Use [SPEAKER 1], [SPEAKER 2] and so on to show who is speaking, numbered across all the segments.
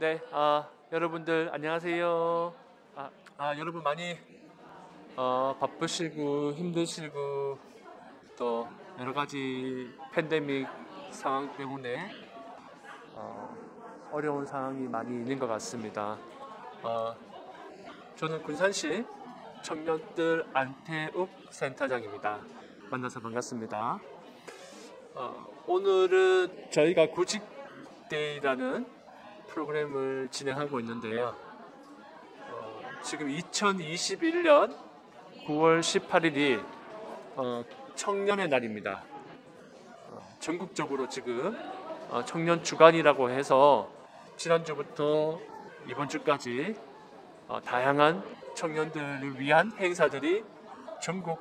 [SPEAKER 1] 네, 여러분들 안녕하세요. 여러분 많이 바쁘시고 힘드시고 또 여러 가지 팬데믹 상황 때문에 어려운 상황이 많이 있는 것 같습니다. 저는 군산시 청년들 안태욱 센터장입니다. 만나서 반갑습니다. 오늘은 저희가 구직데이라는 프로그램을 진행하고 있는데요. 지금 2021년 9월 18일이 청년의 날입니다. 전국적으로 지금 청년 주간이라고 해서 지난주부터 이번 주까지 다양한 청년들을 위한 행사들이 전국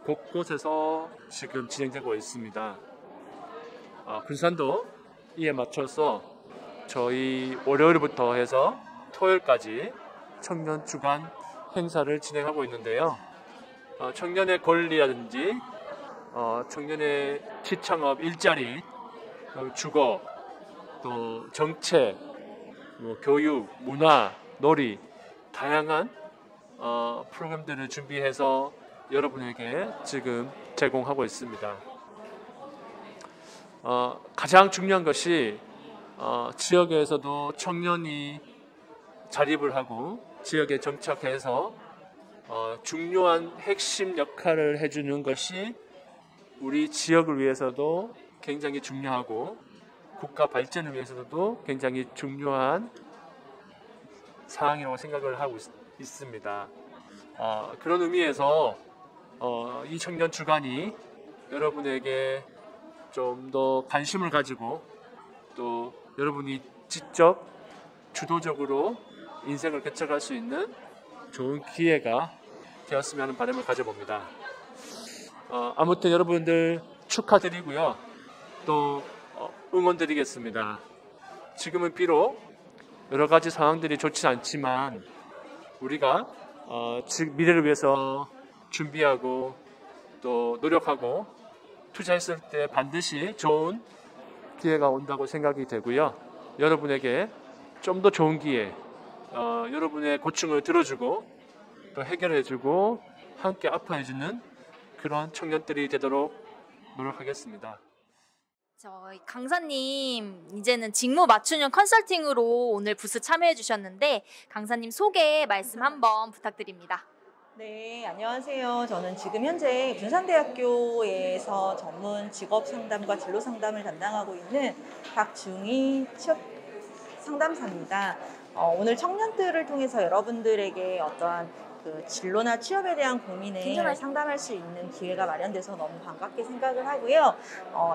[SPEAKER 1] 곳곳에서 지금 진행되고 있습니다. 군산도 이에 맞춰서 저희 월요일부터 해서 토요일까지 청년 주간 행사를 진행하고 있는데요. 청년의 권리라든지 청년의 취창업, 일자리, 주거, 또 정책, 교육, 문화, 놀이 다양한 프로그램들을 준비해서 여러분에게 지금 제공하고 있습니다. 가장 중요한 것이 지역에서도 청년이 자립을 하고 지역에 정착해서 중요한 핵심 역할을 해주는 것이 우리 지역을 위해서도 굉장히 중요하고 국가 발전을 위해서도 굉장히 중요한 사항이라고 생각을 하고 있습니다. 그런 의미에서 이 청년 주간이 여러분에게 좀 더 관심을 가지고 또 여러분이 직접 주도적으로 인생을 개척할 수 있는 좋은 기회가 되었으면 하는 바람을 가져봅니다. 아무튼 여러분들 축하드리고요. 또 응원드리겠습니다. 지금은 비록 여러 가지 상황들이 좋지 않지만 우리가 미래를 위해서 준비하고 또 노력하고 투자했을 때 반드시 좋은 기회가 온다고 생각이 되고요. 여러분에게 좀 더 좋은 기회, 여러분의 고충을 들어주고 또 해결해주고 함께 아파해주는 그런 청년들이 되도록 노력하겠습니다.
[SPEAKER 2] 저희 강사님 이제는 직무 맞춤형 컨설팅으로 오늘 부스 참여해 주셨는데 강사님 소개 말씀 한번 부탁드립니다.
[SPEAKER 3] 네, 안녕하세요. 저는 지금 현재 군산대학교에서 전문 직업 상담과 진로 상담을 담당하고 있는 박중희 취업 상담사입니다. 오늘 청년들을 통해서 여러분들에게 어떠한 그 진로나 취업에 대한 고민을 상담할 수 있는 기회가 마련돼서 너무 반갑게 생각을 하고요.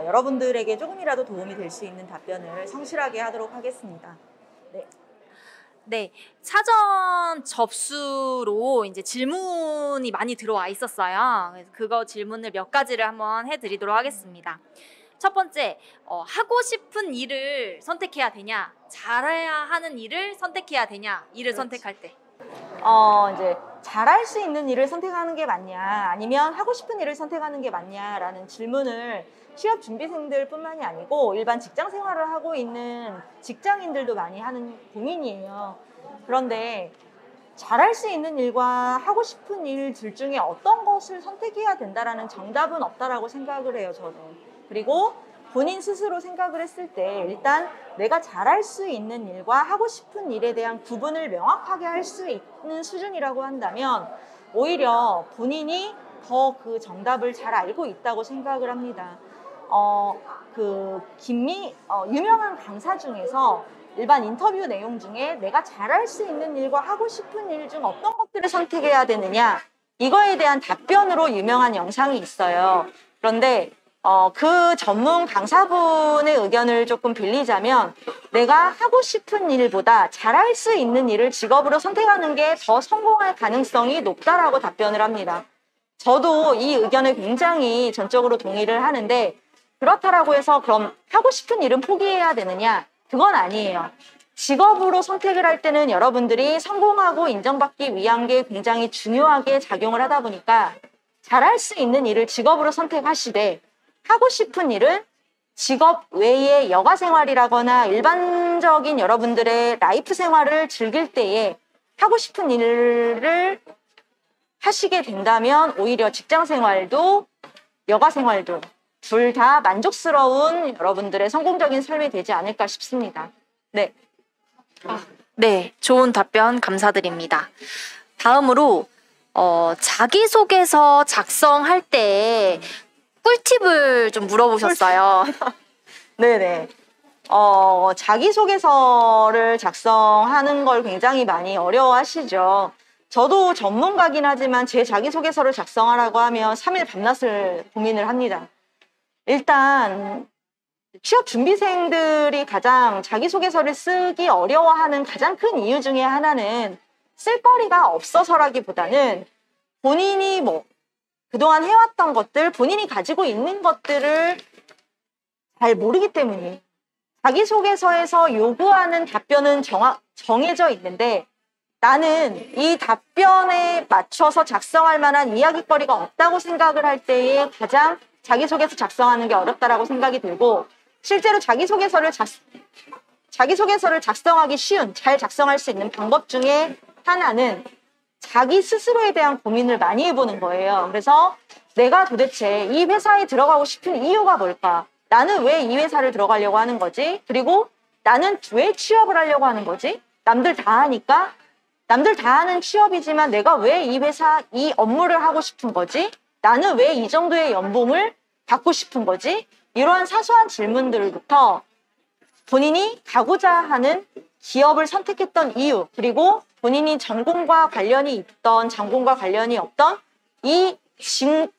[SPEAKER 3] 여러분들에게 조금이라도 도움이 될 수 있는 답변을 성실하게 하도록 하겠습니다.
[SPEAKER 2] 네, 사전 접수로 이제 질문이 많이 들어와 있었어요. 그래서 그거 질문을 몇 가지를 한번 해드리도록 하겠습니다. 첫 번째, 하고 싶은 일을 선택해야 되냐, 잘해야 하는 일을 선택해야 되냐, 일을 선택할 때.
[SPEAKER 3] 이제 잘할 수 있는 일을 선택하는 게 맞냐, 아니면 하고 싶은 일을 선택하는 게 맞냐라는 질문을 취업 준비생들 뿐만이 아니고 일반 직장 생활을 하고 있는 직장인들도 많이 하는 고민이에요. 그런데 잘할 수 있는 일과 하고 싶은 일 둘 중에 어떤 것을 선택해야 된다라는 정답은 없다라고 생각을 해요, 저는. 그리고 본인 스스로 생각을 했을 때 일단 내가 잘할 수 있는 일과 하고 싶은 일에 대한 구분을 명확하게 할 수 있는 수준이라고 한다면 오히려 본인이 더 그 정답을 잘 알고 있다고 생각을 합니다. 유명한 강사 중에서 일반 인터뷰 내용 중에 내가 잘할 수 있는 일과 하고 싶은 일 중 어떤 것들을 선택해야 되느냐, 이거에 대한 답변으로 유명한 영상이 있어요. 그런데 그 전문 강사분의 의견을 조금 빌리자면 내가 하고 싶은 일보다 잘할 수 있는 일을 직업으로 선택하는 게 더 성공할 가능성이 높다라고 답변을 합니다. 저도 이 의견을 굉장히 전적으로 동의를 하는데, 그렇다라고 해서 그럼 하고 싶은 일은 포기해야 되느냐? 그건 아니에요. 직업으로 선택을 할 때는 여러분들이 성공하고 인정받기 위한 게 굉장히 중요하게 작용을 하다 보니까 잘할 수 있는 일을 직업으로 선택하시되 하고 싶은 일은 직업 외의 여가 생활이라거나 일반 일반적인 여러분들의 라이프 생활을 즐길 때에 하고 싶은 일을 하시게 된다면 오히려 직장 생활도 여가 생활도 둘 다 만족스러운 여러분들의 성공적인 삶이 되지 않을까 싶습니다. 네.
[SPEAKER 2] 네, 좋은 답변 감사드립니다. 다음으로 자기소개서 작성할 때 꿀팁을 좀 물어보셨어요.
[SPEAKER 3] 네네. 자기소개서를 작성하는 걸 굉장히 많이 어려워하시죠. 저도 전문가긴 하지만 제 자기소개서를 작성하라고 하면 3일 밤낮을 고민을 합니다. 일단 취업 준비생들이 가장 자기소개서를 쓰기 어려워하는 가장 큰 이유 중에 하나는 쓸거리가 없어서라기보다는 본인이 그동안 해왔던 것들, 본인이 가지고 있는 것들을 잘 모르기 때문이에요. 자기소개서에서 요구하는 답변은 정해져 있는데 나는 이 답변에 맞춰서 작성할 만한 이야기거리가 없다고 생각을 할 때에 가장 자기소개서 작성하는 게 어렵다라고 생각이 들고 실제로 자기소개서를 작성하기 쉬운, 잘 작성할 수 있는 방법 중에 하나는 자기 스스로에 대한 고민을 많이 해보는 거예요. 그래서 내가 도대체 이 회사에 들어가고 싶은 이유가 뭘까? 나는 왜 이 회사를 들어가려고 하는 거지? 그리고 나는 왜 취업을 하려고 하는 거지? 남들 다 하니까? 남들 다 하는 취업이지만 내가 왜 이 회사, 이 업무를 하고 싶은 거지? 나는 왜 이 정도의 연봉을 받고 싶은 거지? 이러한 사소한 질문들부터 본인이 가고자 하는 기업을 선택했던 이유, 그리고 본인이 전공과 관련이 있던, 전공과 관련이 없던 이 직무,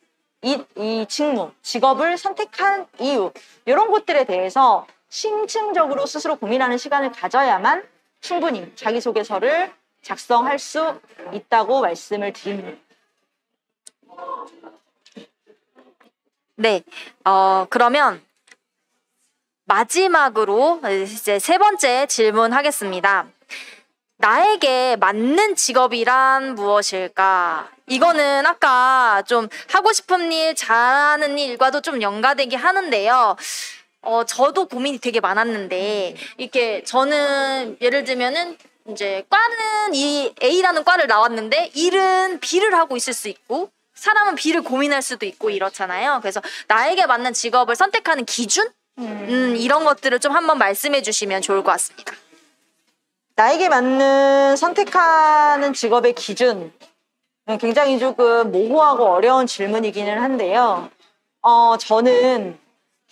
[SPEAKER 3] 직업을 선택한 이유, 이런 것들에 대해서 심층적으로 스스로 고민하는 시간을 가져야만 충분히 자기소개서를 작성할 수 있다고 말씀을 드립니다.
[SPEAKER 2] 네, 그러면 마지막으로 이제 세 번째 질문하겠습니다. 나에게 맞는 직업이란 무엇일까? 이거는 아까 좀 하고 싶은 일, 잘하는 일과도 좀 연관되게 하는데요. 저도 고민이 되게 많았는데, 이렇게 저는 예를 들면은 이제 과는 이 A라는 과를 나왔는데 일은 B를 하고 있을 수 있고 사람은 B를 고민할 수도 있고 이렇잖아요. 그래서 나에게 맞는 직업을 선택하는 기준? 이런 것들을 좀 한번 말씀해 주시면 좋을 것 같습니다.
[SPEAKER 3] 나에게 맞는 선택하는 직업의 기준, 굉장히 조금 모호하고 어려운 질문이기는 한데요. 저는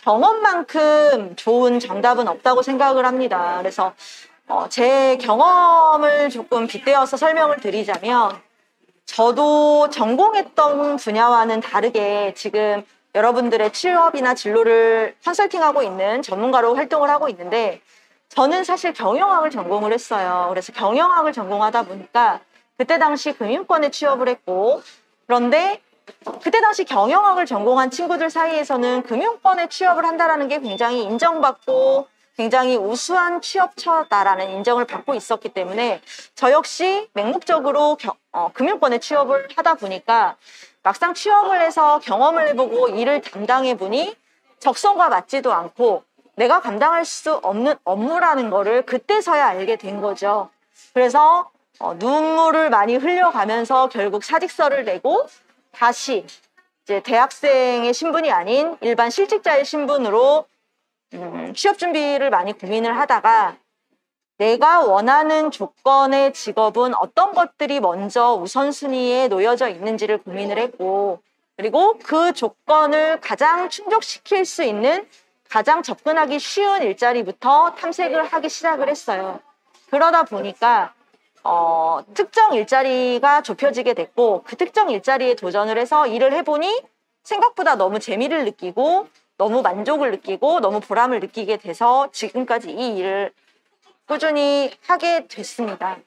[SPEAKER 3] 경험만큼 좋은 정답은 없다고 생각을 합니다. 그래서 제 경험을 조금 빗대어서 설명을 드리자면 저도 전공했던 분야와는 다르게 지금 여러분들의 취업이나 진로를 컨설팅하고 있는 전문가로 활동을 하고 있는데 저는 사실 경영학을 전공을 했어요. 그래서 경영학을 전공하다 보니까 그때 당시 금융권에 취업을 했고 그런데 그때 당시 경영학을 전공한 친구들 사이에서는 금융권에 취업을 한다는 게 굉장히 인정받고 굉장히 우수한 취업처다라는 인정을 받고 있었기 때문에 저 역시 맹목적으로 금융권에 취업을 하다 보니까 막상 취업을 해서 경험을 해보고 일을 담당해보니 적성과 맞지도 않고 내가 감당할 수 없는 업무라는 거를 그때서야 알게 된 거죠. 그래서 눈물을 많이 흘려가면서 결국 사직서를 내고 다시 이제 대학생의 신분이 아닌 일반 실직자의 신분으로 취업 준비를 많이 고민을 하다가 내가 원하는 조건의 직업은 어떤 것들이 먼저 우선순위에 놓여져 있는지를 고민을 했고 그리고 그 조건을 가장 충족시킬 수 있는 가장 접근하기 쉬운 일자리부터 탐색을 하기 시작을 했어요. 그러다 보니까 특정 일자리가 좁혀지게 됐고 그 특정 일자리에 도전을 해서 일을 해보니 생각보다 너무 재미를 느끼고 너무 만족을 느끼고 너무 보람을 느끼게 돼서 지금까지 이 일을 꾸준히 하게 됐습니다.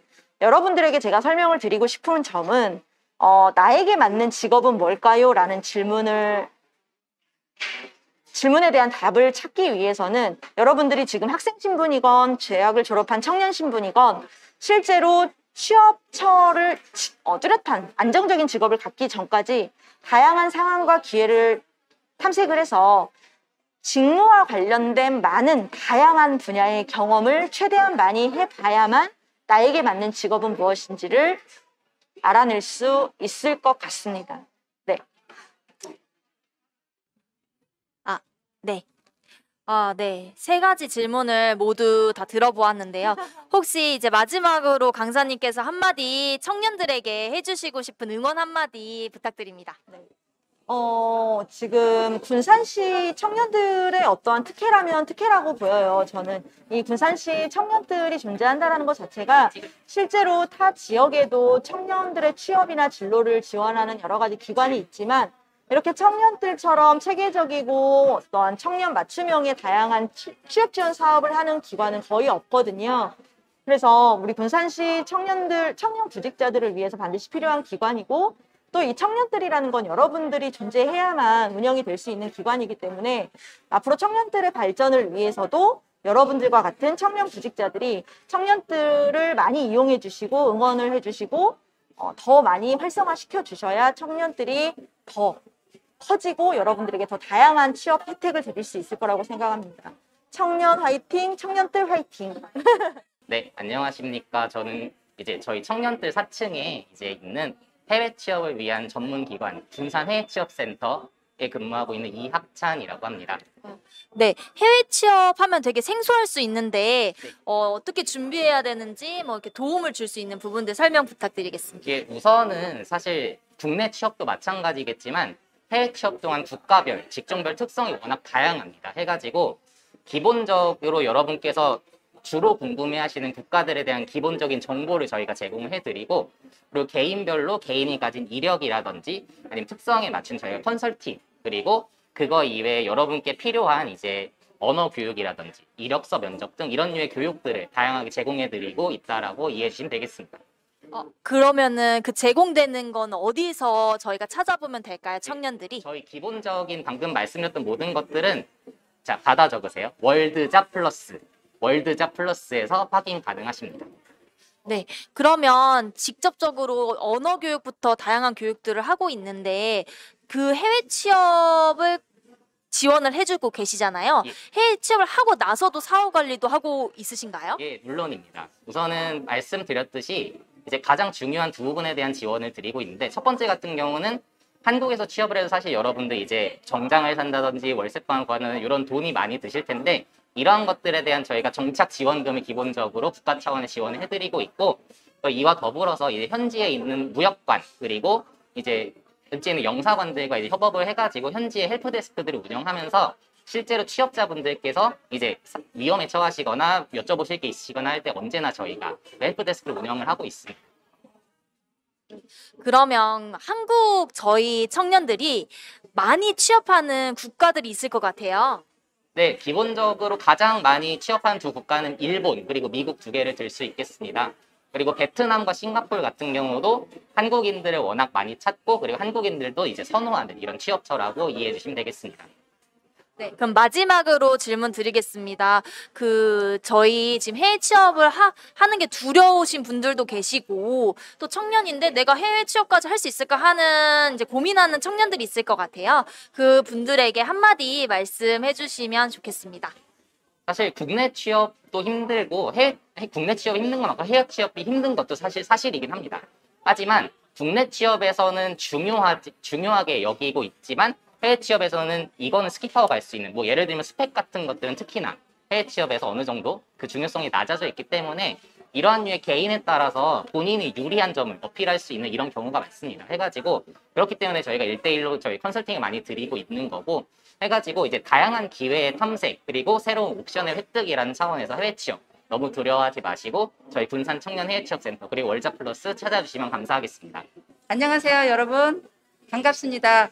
[SPEAKER 3] 여러분들에게 제가 설명을 드리고 싶은 점은 나에게 맞는 직업은 뭘까요? 라는 질문에 대한 답을 찾기 위해서는 여러분들이 지금 학생 신분이건 대학을 졸업한 청년 신분이건 실제로 취업처를 뚜렷한 안정적인 직업을 갖기 전까지 다양한 상황과 기회를 탐색을 해서 직무와 관련된 많은 다양한 분야의 경험을 최대한 많이 해봐야만 나에게 맞는 직업은 무엇인지를 알아낼 수 있을 것 같습니다. 네.
[SPEAKER 2] 네. 네. 세 가지 질문을 모두 다 들어보았는데요. 혹시 이제 마지막으로 강사님께서 한마디 청년들에게 해주시고 싶은 응원 한마디 부탁드립니다.
[SPEAKER 3] 지금 군산시 청년들의 어떠한 특혜라면 특혜라고 보여요. 저는 이 군산시 청년들이 존재한다는 것 자체가 실제로 타 지역에도 청년들의 취업이나 진로를 지원하는 여러 가지 기관이 있지만 이렇게 청년들처럼 체계적이고 어떠한 청년 맞춤형의 다양한 취업 지원 사업을 하는 기관은 거의 없거든요. 그래서 우리 군산시 청년 구직자들을 위해서 반드시 필요한 기관이고 또 이 청년들이라는 건 여러분들이 존재해야만 운영이 될 수 있는 기관이기 때문에 앞으로 청년들의 발전을 위해서도 여러분들과 같은 청년 구직자들이 청년들을 많이 이용해 주시고 응원을 해 주시고 더 많이 활성화시켜 주셔야 청년들이 더 커지고 여러분들에게 더 다양한 취업 혜택을 드릴 수 있을 거라고 생각합니다. 청년 화이팅, 청년들 화이팅.
[SPEAKER 4] 네, 안녕하십니까. 저는 이제 저희 청년들 4층에 이제 있는 해외 취업을 위한 전문 기관 군산 해외 취업센터에 근무하고 있는 이학찬이라고 합니다.
[SPEAKER 2] 네, 해외 취업하면 되게 생소할 수 있는데 어떻게 준비해야 되는지 뭐 이렇게 도움을 줄 수 있는 부분들 설명 부탁드리겠습니다.
[SPEAKER 4] 이게 우선은 사실 국내 취업도 마찬가지겠지만 해외 취업 또한 국가별, 직종별 특성이 워낙 다양합니다. 해가지고 기본적으로 여러분께서 주로 궁금해하시는 국가들에 대한 기본적인 정보를 저희가 제공을 해드리고 그리고 개인별로 개인이 가진 이력이라든지 아니면 특성에 맞춘 저희가 컨설팅 그리고 그거 이외에 여러분께 필요한 이제 언어 교육이라든지 이력서 면접 등 이런 류의 교육들을 다양하게 제공해드리고 있다라고 이해해 주시면 되겠습니다.
[SPEAKER 2] 그러면은 그 제공되는 건 어디서 저희가 찾아보면 될까요, 청년들이?
[SPEAKER 4] 저희 기본적인 방금 말씀드렸던 모든 것들은 자 받아 적으세요. 월드잡 플러스에서 확인 가능하십니다.
[SPEAKER 2] 네, 그러면 직접적으로 언어 교육부터 다양한 교육들을 하고 있는데 그 해외 취업을 지원을 해주고 계시잖아요.
[SPEAKER 4] 예.
[SPEAKER 2] 해외 취업을 하고 나서도 사후 관리도 하고 있으신가요?
[SPEAKER 4] 예, 물론입니다. 우선은 말씀드렸듯이 이제 가장 중요한 두 부분에 대한 지원을 드리고 있는데 첫 번째 같은 경우는 한국에서 취업을 해서 사실 여러분들 이제 정장을 산다든지 월세방을 구하는 이런 돈이 많이 드실 텐데 이러한 것들에 대한 저희가 정착 지원금을 기본적으로 국가 차원의 지원을 해드리고 있고 또 이와 더불어서 이제 현지에 있는 무역관 그리고 이제 현지에 있는 영사관들과 이제 협업을 해가지고 현지의 헬프데스크들을 운영하면서 실제로 취업자분들께서 이제 위험에 처하시거나 여쭤보실 게 있으시거나 할 때 언제나 저희가 헬프데스크를 운영을 하고 있습니다.
[SPEAKER 2] 그러면 한국 저희 청년들이 많이 취업하는 국가들이 있을 것 같아요.
[SPEAKER 4] 네, 기본적으로 가장 많이 취업한 두 국가는 일본 그리고 미국 두 개를 들 수 있겠습니다. 그리고 베트남과 싱가포르 같은 경우도 한국인들을 워낙 많이 찾고 그리고 한국인들도 이제 선호하는 이런 취업처라고 이해해 주시면 되겠습니다.
[SPEAKER 2] 네, 그럼 마지막으로 질문 드리겠습니다. 저희 지금 해외 취업을 하는 게 두려우신 분들도 계시고, 또 청년인데 내가 해외 취업까지 할 수 있을까 하는 이제 고민하는 청년들이 있을 것 같아요. 그 분들에게 한마디 말씀해 주시면 좋겠습니다.
[SPEAKER 4] 사실 국내 취업도 힘들고 국내 취업이 힘든 건 맞고 해외 취업이 힘든 것도 사실이긴 합니다. 하지만 국내 취업에서는 중요하게 여기고 있지만 해외 취업에서는 이거는 스킵하고 갈 수 있는 뭐 예를 들면 스펙 같은 것들은 특히나 해외 취업에서 어느 정도 그 중요성이 낮아져 있기 때문에 이러한 류의 개인에 따라서 본인이 유리한 점을 어필할 수 있는 이런 경우가 많습니다. 해가지고 그렇기 때문에 저희가 1대1로 저희 컨설팅을 많이 드리고 있는 거고 해가지고 이제 다양한 기회의 탐색 그리고 새로운 옵션의 획득이라는 차원에서 해외 취업 너무 두려워하지 마시고 저희 군산 청년 해외 취업센터 그리고 월자 플러스 찾아주시면 감사하겠습니다.
[SPEAKER 5] 안녕하세요, 여러분. 반갑습니다.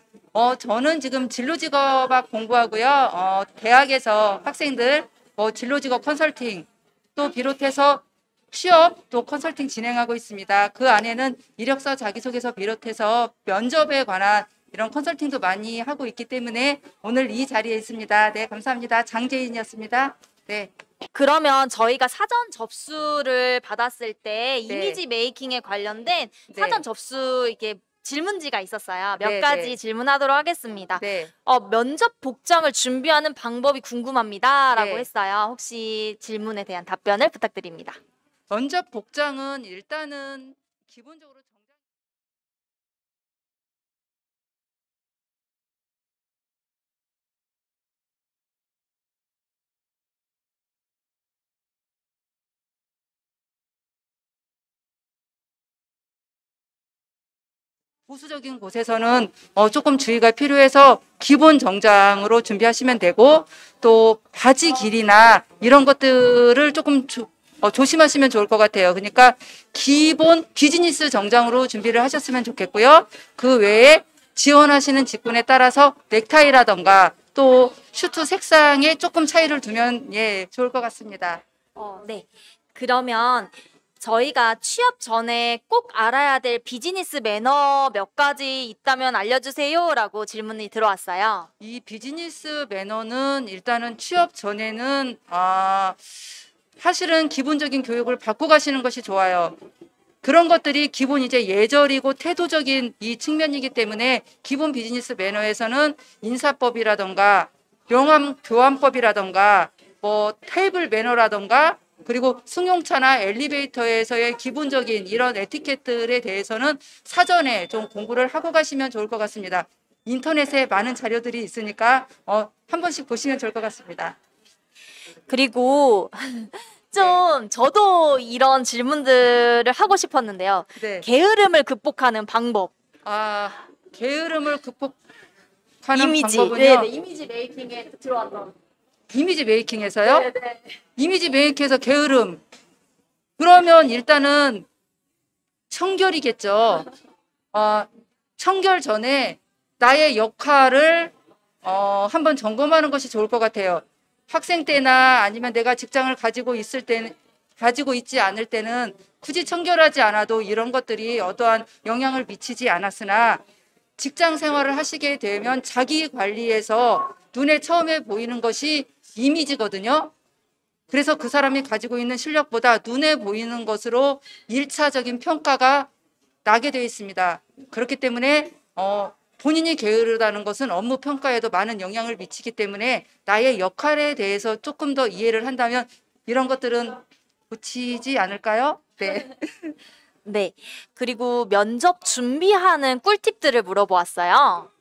[SPEAKER 5] 저는 지금 진로직업학 공부하고요. 대학에서 학생들 진로직업 컨설팅 또 비롯해서 취업 또 컨설팅 진행하고 있습니다. 그 안에는 이력서 자기소개서 비롯해서 면접에 관한 이런 컨설팅도 많이 하고 있기 때문에 오늘 이 자리에 있습니다. 네, 감사합니다. 장재인이었습니다. 네.
[SPEAKER 2] 그러면 저희가 사전 접수를 받았을 때
[SPEAKER 5] 네.
[SPEAKER 2] 이미지 메이킹에 관련된
[SPEAKER 5] 네.
[SPEAKER 2] 사전 접수 이게 질문지가 있었어요. 몇
[SPEAKER 5] 네,
[SPEAKER 2] 가지
[SPEAKER 5] 네.
[SPEAKER 2] 질문하도록 하겠습니다.
[SPEAKER 5] 네.
[SPEAKER 2] 면접 복장을 준비하는 방법이 궁금합니다라고
[SPEAKER 5] 네.
[SPEAKER 2] 했어요. 혹시 질문에 대한 답변을 부탁드립니다.
[SPEAKER 5] 면접 복장은 일단은 기본적으로 보수적인 곳에서는 조금 주의가 필요해서 기본 정장으로 준비하시면 되고, 또 바지 길이나 이런 것들을 조금 조심하시면 좋을 것 같아요. 그러니까 기본 비즈니스 정장으로 준비를 하셨으면 좋겠고요. 그 외에 지원하시는 직군에 따라서 넥타이라던가 또 슈트 색상에 조금 차이를 두면 좋을 것 같습니다.
[SPEAKER 2] 네. 그러면 저희가 취업 전에 꼭 알아야 될 비즈니스 매너 몇 가지 있다면 알려주세요라고 질문이 들어왔어요.
[SPEAKER 5] 이 비즈니스 매너는 일단은 취업 전에는 사실은 기본적인 교육을 받고 가시는 것이 좋아요. 그런 것들이 기본 이제 예절이고 태도적인 이 측면이기 때문에 기본 비즈니스 매너에서는 인사법이라던가 명함 교환법이라던가 뭐 테이블 매너라던가 그리고 승용차나 엘리베이터에서의 기본적인 이런 에티켓들에 대해서는 사전에 좀 공부를 하고 가시면 좋을 것 같습니다. 인터넷에 많은 자료들이 있으니까 한 번씩 보시면 좋을 것 같습니다.
[SPEAKER 2] 그리고 좀 저도 이런 질문들을 하고 싶었는데요.
[SPEAKER 5] 네.
[SPEAKER 2] 게으름을 극복하는 방법.
[SPEAKER 5] 게으름을 극복하는
[SPEAKER 2] 이미지.
[SPEAKER 5] 방법은요.
[SPEAKER 2] 네네. 이미지 메이킹에 들어왔던.
[SPEAKER 5] 이미지 메이킹에서요?
[SPEAKER 2] 네네.
[SPEAKER 5] 이미지 메이킹에서 게으름. 그러면 일단은 청결이겠죠. 청결 전에 나의 역할을 한번 점검하는 것이 좋을 것 같아요. 학생 때나 아니면 내가 직장을 가지고 있지 않을 때는 굳이 청결하지 않아도 이런 것들이 어떠한 영향을 미치지 않았으나 직장 생활을 하시게 되면 자기 관리에서 눈에 처음에 보이는 것이 이미지거든요. 그래서 그 사람이 가지고 있는 실력보다 눈에 보이는 것으로 1차적인 평가가 나게 되어 있습니다. 그렇기 때문에 본인이 게으르다는 것은 업무 평가에도 많은 영향을 미치기 때문에 나의 역할에 대해서 조금 더 이해를 한다면 이런 것들은 고치지 않을까요? 네.
[SPEAKER 2] 네. 그리고 면접 준비하는 꿀팁들을 물어보았어요.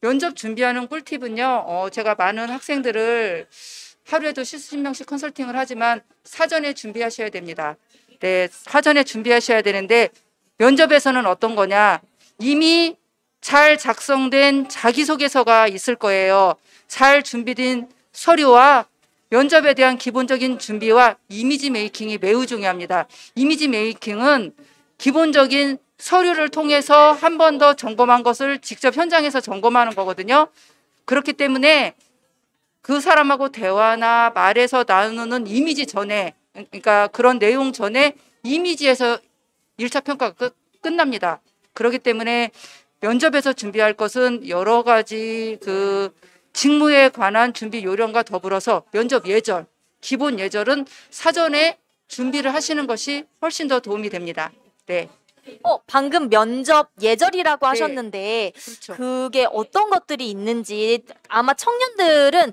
[SPEAKER 5] 면접 준비하는 꿀팁은요. 제가 많은 학생들을 하루에도 수십 명씩 컨설팅을 하지만 사전에 준비하셔야 됩니다. 네, 사전에 준비하셔야 되는데 면접에서는 어떤 거냐? 이미 잘 작성된 자기소개서가 있을 거예요. 잘 준비된 서류와 면접에 대한 기본적인 준비와 이미지 메이킹이 매우 중요합니다. 이미지 메이킹은 기본적인 서류를 통해서 한 번 더 점검한 것을 직접 현장에서 점검하는 거거든요. 그렇기 때문에 그 사람하고 대화나 말에서 나누는 이미지 전에, 그러니까 그런 내용 전에 이미지에서 1차 평가가 끝납니다. 그렇기 때문에 면접에서 준비할 것은 여러 가지 그 직무에 관한 준비 요령과 더불어서 면접 예절, 기본 예절은 사전에 준비를 하시는 것이 훨씬 더 도움이 됩니다. 네.
[SPEAKER 2] 방금 면접 예절이라고
[SPEAKER 5] 네.
[SPEAKER 2] 하셨는데
[SPEAKER 5] 그렇죠.
[SPEAKER 2] 그게 어떤 것들이 있는지 아마 청년들은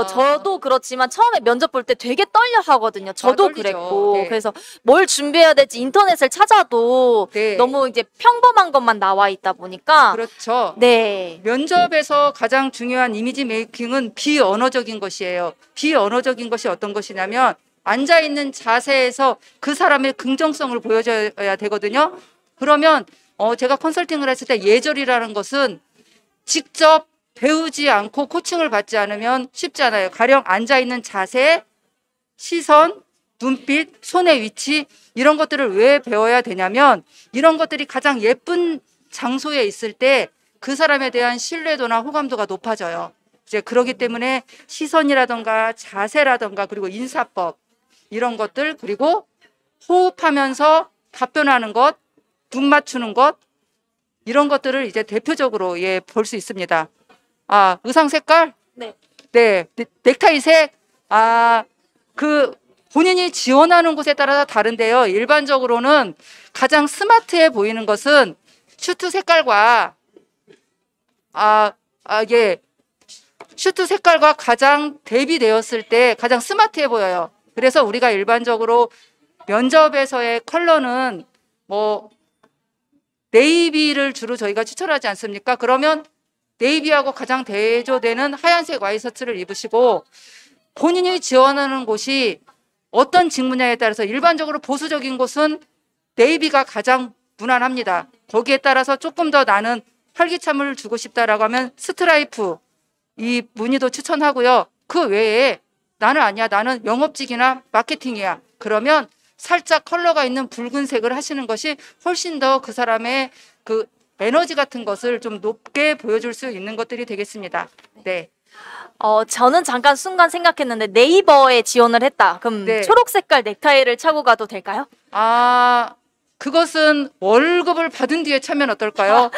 [SPEAKER 2] 저도 그렇지만 처음에 면접 볼 때 되게 떨려 하거든요. 저도
[SPEAKER 5] 떨리죠.
[SPEAKER 2] 그랬고
[SPEAKER 5] 네.
[SPEAKER 2] 그래서 뭘 준비해야 될지 인터넷을 찾아도
[SPEAKER 5] 네.
[SPEAKER 2] 너무 이제 평범한 것만 나와 있다 보니까
[SPEAKER 5] 그렇죠.
[SPEAKER 2] 네.
[SPEAKER 5] 면접에서 가장 중요한 이미지 메이킹은 비언어적인 것이에요. 비언어적인 것이 어떤 것이냐면 앉아있는 자세에서 그 사람의 긍정성을 보여줘야 되거든요. 그러면 제가 컨설팅을 했을 때 예절이라는 것은 직접 배우지 않고 코칭을 받지 않으면 쉽지 않아요. 가령 앉아있는 자세, 시선, 눈빛, 손의 위치 이런 것들을 왜 배워야 되냐면 이런 것들이 가장 예쁜 장소에 있을 때 그 사람에 대한 신뢰도나 호감도가 높아져요. 이제 그러기 때문에 시선이라던가 자세라던가 그리고 인사법 이런 것들 그리고 호흡하면서 답변하는 것, 눈 맞추는 것 이런 것들을 이제 대표적으로 볼 수 있습니다. 의상 색깔?
[SPEAKER 2] 네.
[SPEAKER 5] 네. 넥타이 색? 그 본인이 지원하는 곳에 따라 다른데요. 일반적으로는 가장 스마트해 보이는 것은 슈트 색깔과 예, 슈트 색깔과 가장 대비되었을 때 가장 스마트해 보여요. 그래서 우리가 일반적으로 면접에서의 컬러는 뭐 네이비를 주로 저희가 추천하지 않습니까? 그러면 네이비하고 가장 대조되는 하얀색 와이셔츠를 입으시고 본인이 지원하는 곳이 어떤 직무냐에 따라서 일반적으로 보수적인 곳은 네이비가 가장 무난합니다. 거기에 따라서 조금 더 나는 활기참을 주고 싶다라고 하면 스트라이프 이 무늬도 추천하고요. 그 외에 나는 아니야. 나는 영업직이나 마케팅이야. 그러면 살짝 컬러가 있는 붉은색을 하시는 것이 훨씬 더 그 사람의 그 에너지 같은 것을 좀 높게 보여줄 수 있는 것들이 되겠습니다. 네.
[SPEAKER 2] 저는 잠깐 순간 생각했는데 네이버에 지원을 했다. 그럼
[SPEAKER 5] 네.
[SPEAKER 2] 초록 색깔 넥타이를 차고 가도 될까요?
[SPEAKER 5] 그것은 월급을 받은 뒤에 차면 어떨까요?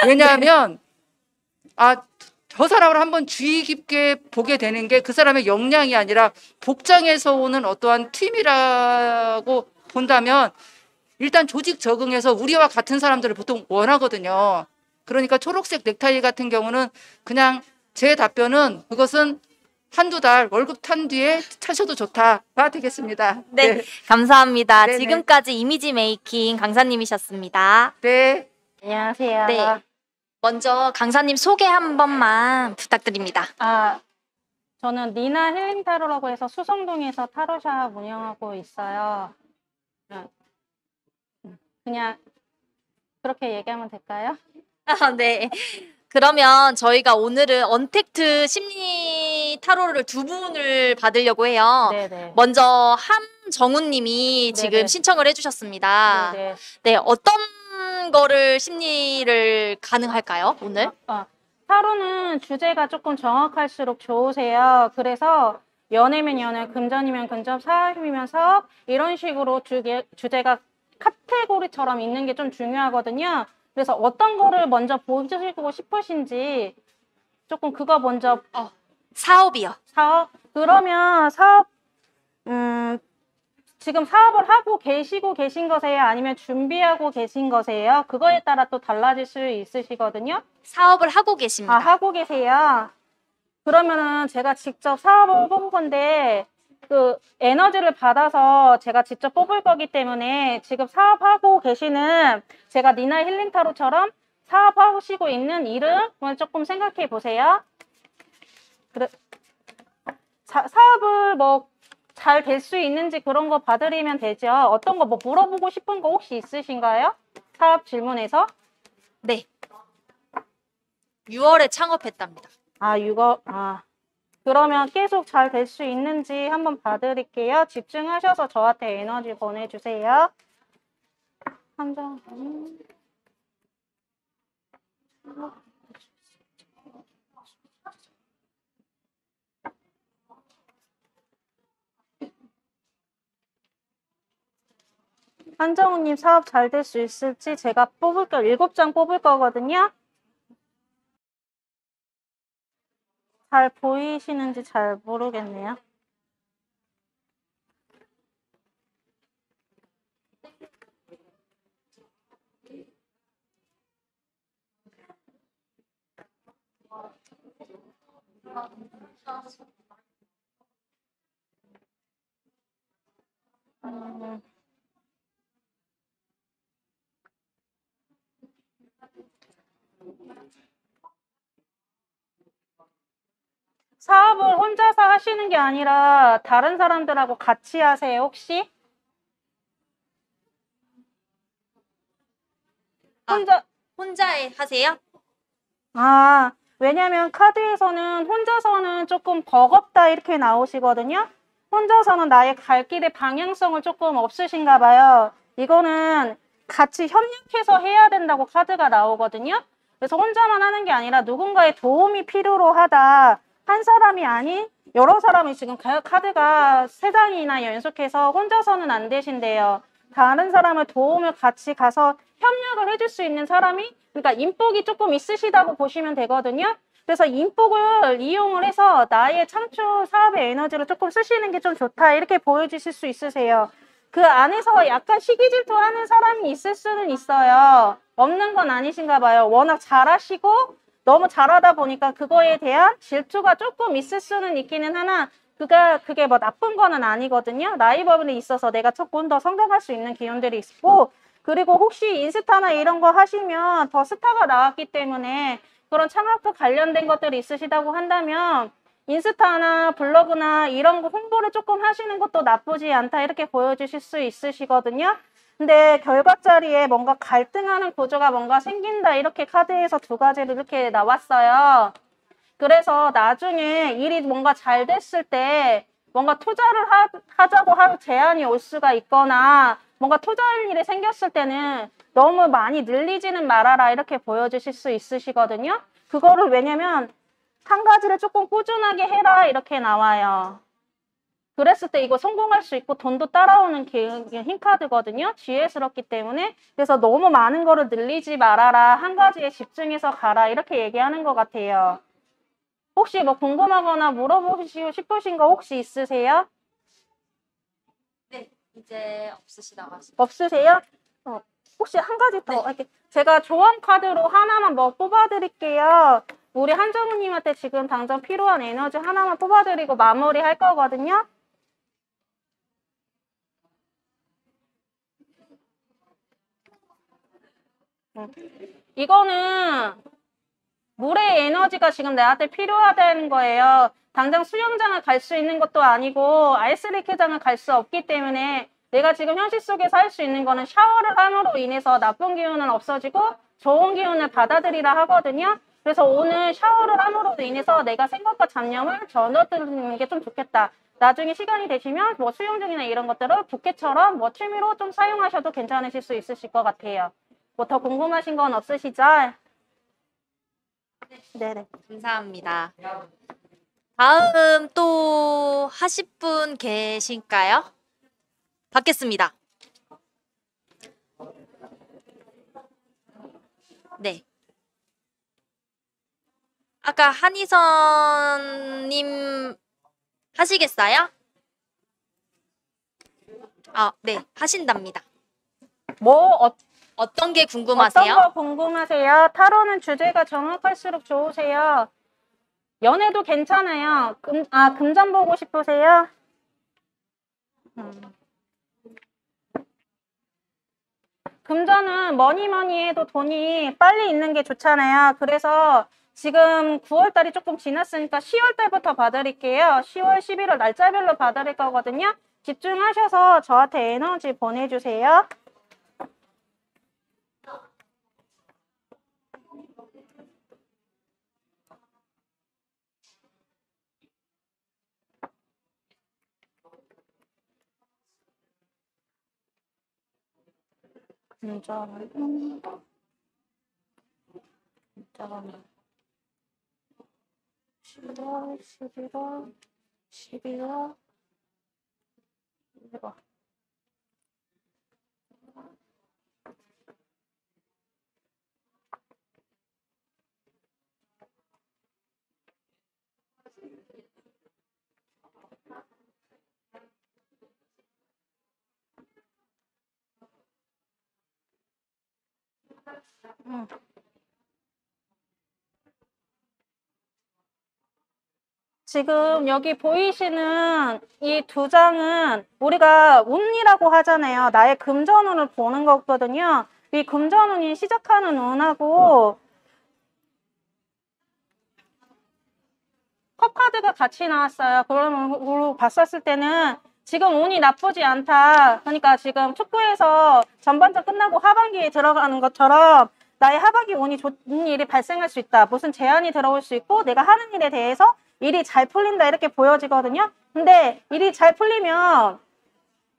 [SPEAKER 5] 왜냐하면 저 사람을 한번 주의 깊게 보게 되는 게 그 사람의 역량이 아니라 복장에서 오는 어떠한 튀임이라고 본다면 일단 조직 적응에서 우리와 같은 사람들을 보통 원하거든요. 그러니까 초록색 넥타이 같은 경우는 그냥 제 답변은 그것은 한두 달 월급 탄 뒤에 차셔도 좋다가 되겠습니다.
[SPEAKER 2] 네, 감사합니다.
[SPEAKER 5] 네네.
[SPEAKER 2] 지금까지 이미지 메이킹 강사님이셨습니다.
[SPEAKER 5] 네.
[SPEAKER 6] 안녕하세요.
[SPEAKER 2] 네. 먼저 강사님 소개 한 번만 부탁드립니다.
[SPEAKER 6] 저는 니나 힐링 타로라고 해서 수성동에서 타로샵 운영하고 있어요. 그냥 그렇게 얘기하면 될까요?
[SPEAKER 2] 네. 그러면 저희가 오늘은 언택트 심리 타로를 두 분을 받으려고 해요.
[SPEAKER 6] 네네.
[SPEAKER 2] 먼저 함정훈님이 지금
[SPEAKER 6] 네네.
[SPEAKER 2] 신청을 해주셨습니다.
[SPEAKER 6] 네네.
[SPEAKER 2] 네, 어떤 거를 심리를 가능할까요, 오늘?
[SPEAKER 6] 타로는 주제가 조금 정확할수록 좋으세요. 그래서 연애면 연애, 금전이면 금전, 사업이면 사업 이런 식으로 주제가 카테고리처럼 있는 게 좀 중요하거든요. 그래서 어떤 거를 먼저 보시고 싶으신지 조금 그거 먼저
[SPEAKER 2] 사업이요.
[SPEAKER 6] 사업? 그러면 사업 지금 사업을 하고 계시고 계신 거세요? 아니면 준비하고 계신 거세요? 그거에 따라 또 달라질 수 있으시거든요.
[SPEAKER 2] 사업을 하고 계십니다.
[SPEAKER 6] 하고 계세요. 그러면은 제가 직접 사업을 뽑은 건데 그 에너지를 받아서 제가 직접 뽑을 거기 때문에 지금 사업하고 계시는 제가 니나 힐링 타로처럼 사업하시고 있는 일을 조금 생각해 보세요. 사업을 뭐 잘 될 수 있는지 그런 거 봐드리면 되죠. 어떤 거 뭐 물어보고 싶은 거 혹시 있으신가요? 사업 질문에서?
[SPEAKER 2] 네. 6월에 창업했답니다.
[SPEAKER 6] 6월, 그러면 계속 잘 될 수 있는지 한번 봐드릴게요. 집중하셔서 저한테 에너지 보내주세요. 한정. 한정우님 사업 잘 될 수 있을지 제가 뽑을 거 7장 뽑을 거거든요. 잘 보이시는지 잘 모르겠네요. 사업을 혼자서 하시는 게 아니라 다른 사람들하고 같이 하세요, 혹시?
[SPEAKER 2] 혼자 하세요?
[SPEAKER 6] 왜냐면 카드에서는 혼자서는 조금 버겁다 이렇게 나오시거든요. 혼자서는 나의 갈 길의 방향성을 조금 없으신가 봐요. 이거는 같이 협력해서 해야 된다고 카드가 나오거든요. 그래서 혼자만 하는 게 아니라 누군가의 도움이 필요로 하다. 한 사람이 아닌 여러 사람이 지금 카드가 3장이나 연속해서 혼자서는 안 되신대요. 다른 사람의 도움을 같이 가서 협력을 해줄 수 있는 사람이, 그러니까 인복이 조금 있으시다고 보시면 되거든요. 그래서 인복을 이용을 해서 나의 창출 사업의 에너지를 조금 쓰시는 게 좀 좋다 이렇게 보여주실 수 있으세요. 그 안에서 약간 시기 질투하는 사람이 있을 수는 있어요. 없는 건 아니신가 봐요. 워낙 잘하시고 너무 잘하다 보니까 그거에 대한 질투가 조금 있을 수는 있기는 하나 그게 뭐 나쁜 거는 아니거든요. 라이벌에 있어서 내가 조금 더 성장할 수 있는 기운들이 있고 그리고 혹시 인스타나 이런 거 하시면 더 스타가 나왔기 때문에 그런 창업과 관련된 것들이 있으시다고 한다면 인스타나 블로그나 이런 거 홍보를 조금 하시는 것도 나쁘지 않다 이렇게 보여주실 수 있으시거든요. 근데 결과 자리에 뭔가 갈등하는 구조가 뭔가 생긴다 이렇게 카드에서 두 가지를 이렇게 나왔어요. 그래서 나중에 일이 뭔가 잘 됐을 때 뭔가 투자를 하자고 하는 제안이 올 수가 있거나 뭔가 투자할 일이 생겼을 때는 너무 많이 늘리지는 말아라 이렇게 보여주실 수 있으시거든요. 그거를 왜냐면 한 가지를 조금 꾸준하게 해라 이렇게 나와요. 그랬을 때 이거 성공할 수 있고 돈도 따라오는 힘 카드거든요. 지혜스럽기 때문에. 그래서 너무 많은 거를 늘리지 말아라. 한 가지에 집중해서 가라. 이렇게 얘기하는 것 같아요. 혹시 뭐 궁금하거나 물어보시고 싶으신 거 혹시 있으세요?
[SPEAKER 2] 네, 이제 없으시다고 하시죠.
[SPEAKER 6] 없으세요? 혹시 한 가지 더 이렇게 제가 조언 카드로 하나만 뭐 뽑아드릴게요. 우리 한정우님한테 지금 당장 필요한 에너지 하나만 뽑아드리고 마무리할 거거든요. 이거는 물의 에너지가 지금 나한테 필요하다는 거예요. 당장 수영장을 갈 수 있는 것도 아니고 아이스리크장을 갈 수 없기 때문에 내가 지금 현실 속에서 할 수 있는 거는 샤워를 함으로 인해서 나쁜 기운은 없어지고 좋은 기운을 받아들이라 하거든요. 그래서 오늘 샤워를 함으로 인해서 내가 생각과 잡념을 전어드리는 게 좀 좋겠다. 나중에 시간이 되시면 뭐 수영장이나 이런 것들을 부캐처럼 뭐 취미로 좀 사용하셔도 괜찮으실 수 있으실 것 같아요. 뭐 더 궁금하신 건 없으시죠? 네네.
[SPEAKER 2] 감사합니다. 다음 또 하실 분 계신가요? 받겠습니다. 네. 아까 한희선님 하시겠어요? 네. 하신답니다. 어떤 게 궁금하세요?
[SPEAKER 6] 어떤 거 궁금하세요? 타로는 주제가 정확할수록 좋으세요. 연애도 괜찮아요. 금전 보고 싶으세요? 금전은 뭐니 해도 돈이 빨리 있는 게 좋잖아요. 그래서 지금 9월달이 조금 지났으니까 10월달부터 봐드릴게요. 10월, 11월 날짜별로 봐드릴 거거든요. 집중하셔서 저한테 에너지 보내주세요. 잠깐만. 10월, 11월, 12월, 1월. 지금 여기 보이시는 이 두 장은 우리가 운이라고 하잖아요. 나의 금전운을 보는 거거든요. 이 금전운이 시작하는 운하고 컵카드가 같이 나왔어요. 그러면 봤었을 때는 지금 운이 나쁘지 않다. 그러니까 지금 축구에서 전반전 끝나고 하반기에 들어가는 것처럼 나의 하반기 운이 좋은 일이 발생할 수 있다. 무슨 제안이 들어올 수 있고 내가 하는 일에 대해서 일이 잘 풀린다 이렇게 보여지거든요. 근데 일이 잘 풀리면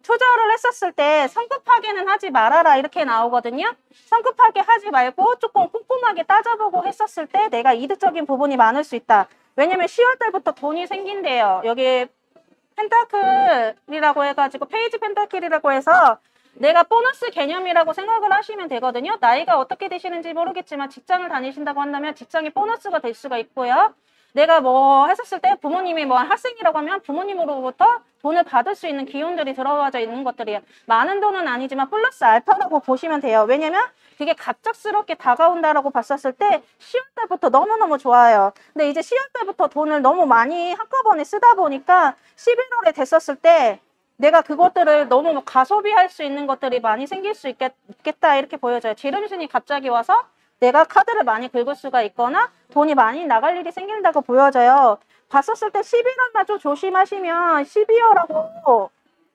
[SPEAKER 6] 투자를 했었을 때 성급하게는 하지 말아라 이렇게 나오거든요. 성급하게 하지 말고 조금 꼼꼼하게 따져보고 했었을 때 내가 이득적인 부분이 많을 수 있다. 왜냐면 10월 달부터 돈이 생긴대요. 여기 펜타클이라고 해가지고 페이지 펜타클이라고 해서 내가 보너스 개념이라고 생각을 하시면 되거든요. 나이가 어떻게 되시는지 모르겠지만 직장을 다니신다고 한다면 직장이 보너스가 될 수가 있고요. 내가 뭐 했었을 때 부모님이 뭐 학생이라고 하면 부모님으로부터 돈을 받을 수 있는 기운들이 들어가져 있는 것들이에요. 많은 돈은 아니지만 플러스 알파라고 보시면 돼요. 왜냐면 그게 갑작스럽게 다가온다라고 봤었을 때 10월 달부터 너무너무 좋아요. 근데 이제 10월 달부터 돈을 너무 많이 한꺼번에 쓰다 보니까 11월에 됐었을 때 내가 그것들을 너무 가소비할 수 있는 것들이 많이 생길 수 있겠다 이렇게 보여져요. 지름신이 갑자기 와서 내가 카드를 많이 긁을 수가 있거나 돈이 많이 나갈 일이 생긴다고 보여져요. 봤었을 때 11월만 좀 조심하시면 12월하고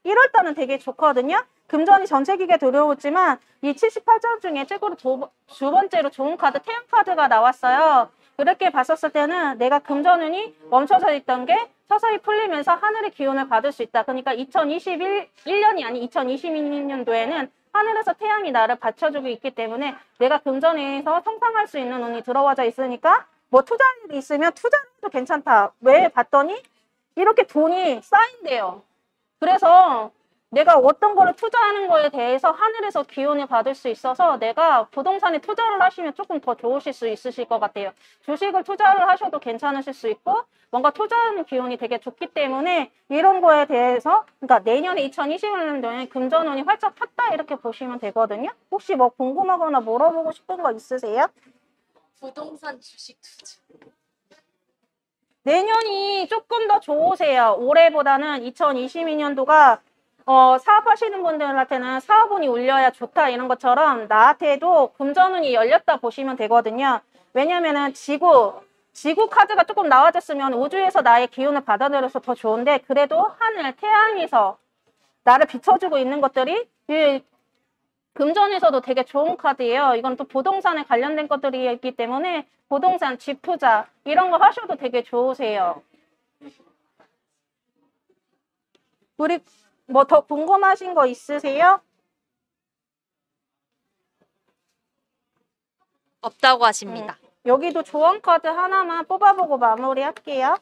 [SPEAKER 6] 1월 달은 되게 좋거든요. 금전이 전체기게 들어오지만 이 78장 중에 최고로 두 번째로 좋은 카드 태양 카드가 나왔어요. 그렇게 봤었을 때는 내가 금전운이 멈춰서 있던 게 서서히 풀리면서 하늘의 기운을 받을 수 있다. 그러니까 2021년이 아닌 2022년도에는 하늘에서 태양이 나를 받쳐주고 있기 때문에 내가 금전에서 성장할 수 있는 운이 들어와져 있으니까 뭐 투자할 일이 있으면 투자를 해도 괜찮다. 왜 봤더니 이렇게 돈이 쌓인대요. 그래서 내가 어떤 거를 투자하는 거에 대해서 하늘에서 기운을 받을 수 있어서 내가 부동산에 투자를 하시면 조금 더 좋으실 수 있으실 것 같아요. 주식을 투자를 하셔도 괜찮으실 수 있고 뭔가 투자하는 기운이 되게 좋기 때문에 이런 거에 대해서 그러니까 내년에 2021년도에 금전운이 활짝 폈다 이렇게 보시면 되거든요. 혹시 뭐 궁금하거나 물어보고 싶은 거 있으세요?
[SPEAKER 2] 부동산 주식 투자.
[SPEAKER 6] 내년이 조금 더 좋으세요. 올해보다는 2022년도가 사업하시는 분들한테는 사업운이 울려야 좋다 이런 것처럼 나한테도 금전운이 열렸다 보시면 되거든요. 왜냐면은 지구 카드가 조금 나와졌으면 우주에서 나의 기운을 받아들여서 더 좋은데 그래도 하늘, 태양에서 나를 비춰주고 있는 것들이 이 금전에서도 되게 좋은 카드예요. 이건 또 부동산에 관련된 것들이 있기 때문에 부동산, 집 투자 이런 거 하셔도 되게 좋으세요. 우리 뭐 더 궁금하신 거 있으세요?
[SPEAKER 2] 없다고 하십니다.
[SPEAKER 6] 여기도 조언 카드 하나만 뽑아보고 마무리할게요.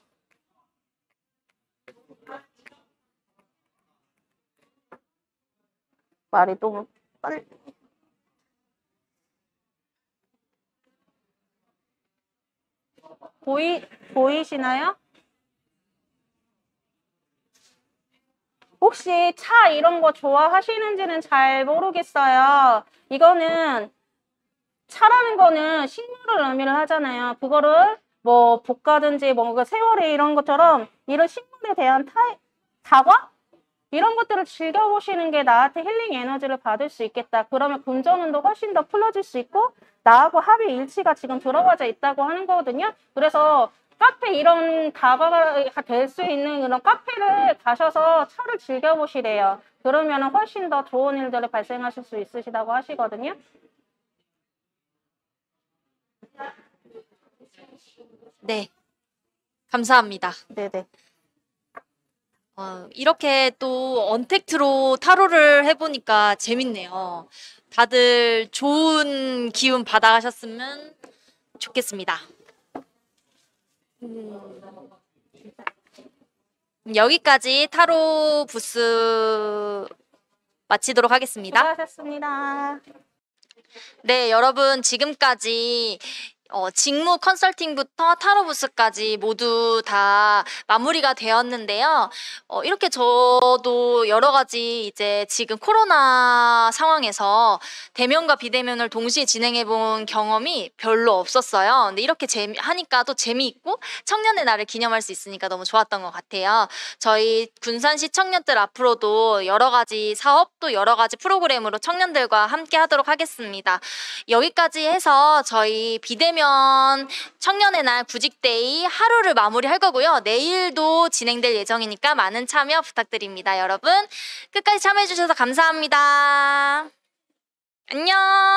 [SPEAKER 6] 말이 너무 빨리. 보이시나요? 혹시 차 이런 거 좋아하시는지는 잘 모르겠어요. 이거는 차라는 거는 식물을 의미를 하잖아요. 그거를 뭐 볶아든지 뭔가 세월에 이런 것처럼 이런 식물에 대한 다과? 이런 것들을 즐겨보시는 게 나한테 힐링 에너지를 받을 수 있겠다. 그러면 금전운도 훨씬 더 풀어질 수 있고 나하고 합의 일치가 지금 들어가져 있다고 하는 거거든요. 그래서 카페 이런 다가가 될 수 있는 그런 카페를 가셔서 차를 즐겨보시래요. 그러면 훨씬 더 좋은 일들이 발생하실 수 있으시다고 하시거든요.
[SPEAKER 2] 네. 감사합니다.
[SPEAKER 6] 네네.
[SPEAKER 2] 이렇게 또 언택트로 타로를 해보니까 재밌네요. 다들 좋은 기운 받아가셨으면 좋겠습니다. 여기까지 타로 부스 마치도록 하겠습니다.
[SPEAKER 6] 수고하셨습니다.
[SPEAKER 2] 네, 여러분 지금까지 직무 컨설팅부터 타로 부스까지 모두 다 마무리가 되었는데요. 이렇게 저도 여러 가지 이제 지금 코로나 상황에서 대면과 비대면을 동시에 진행해 본 경험이 별로 없었어요. 근데 이렇게 하니까 또 재미있고 청년의 날을 기념할 수 있으니까 너무 좋았던 것 같아요. 저희 군산시 청년들 앞으로도 여러 가지 사업 또 여러 가지 프로그램으로 청년들과 함께 하도록 하겠습니다. 여기까지 해서 저희 비대면 청년의 날 구직데이 하루를 마무리할 거고요. 내일도 진행될 예정이니까 많은 참여 부탁드립니다. 여러분 끝까지 참여해주셔서 감사합니다. 안녕.